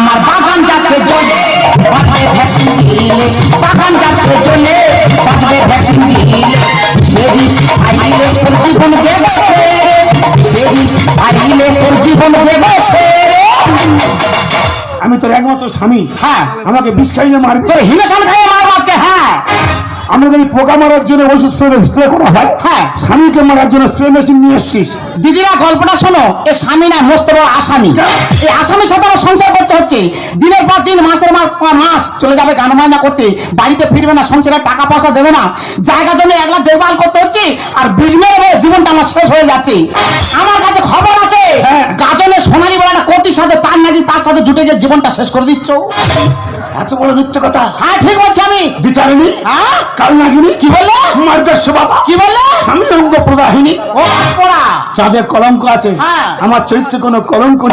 আমার বাগান যাচ্ছে জ্বলে বাঁচবে ভ্যাকসিন দিলে বাগান যাচ্ছে জ্বলে বাঁচবে ভ্যাকসিন দিলে সেই আইলে তোর জীবন দেবে সেই আইলে তোর জীবন দেবে আমি তোর একমাত্র স্বামী। হ্যাঁ আমাকে বিষ খাইয়ে মারবি? তোর হিমেশন খাইয়ে মারবো আজকে। হ্যাঁ আমরা যদি পোকা মারার জন্য ওষুধ স্প্রে করা হয়, হ্যাঁ স্বামীকে মারার জন্য স্প্রে মেশিন নিয়ে এসছিস। দিদিরা গল্পটা শোনো। এ স্বামী না মস্ত বড় আসামি। এই আসামির সাথে আমার সংসার করতে হচ্ছে। দিনের পর দিন মাসের পর মাস চলে যাবে গান বাজনা করতে, বাড়িতে ফিরবে না, সংসারে টাকা পয়সা দেবে না, জায়গা জন্য 1 লাখ দেখভাল করতে হচ্ছে, আর বিজনেস জীবনটা আমার শেষ হয়ে যাচ্ছে। আমার কাছে খবর আছে গাজনে সোনালী বলে একটা কোটির সাথে তার নাকি তার সাথে জুটে যে জীবনটা শেষ করে দিচ্ছ। এত বড় মিথ্যে কথা? হ্যাঁ ঠিক বলছি আমি। বিচারিণী, হ্যাঁ কাল নাগিনী, কি বললে? মার্গস্য বাবা, কি বললে? আমি অঙ্গ প্রদাহিনী। ও পড়া চাঁদে কলঙ্ক আছে, হ্যাঁ। আমার চরিত্রে কোনো কলঙ্ক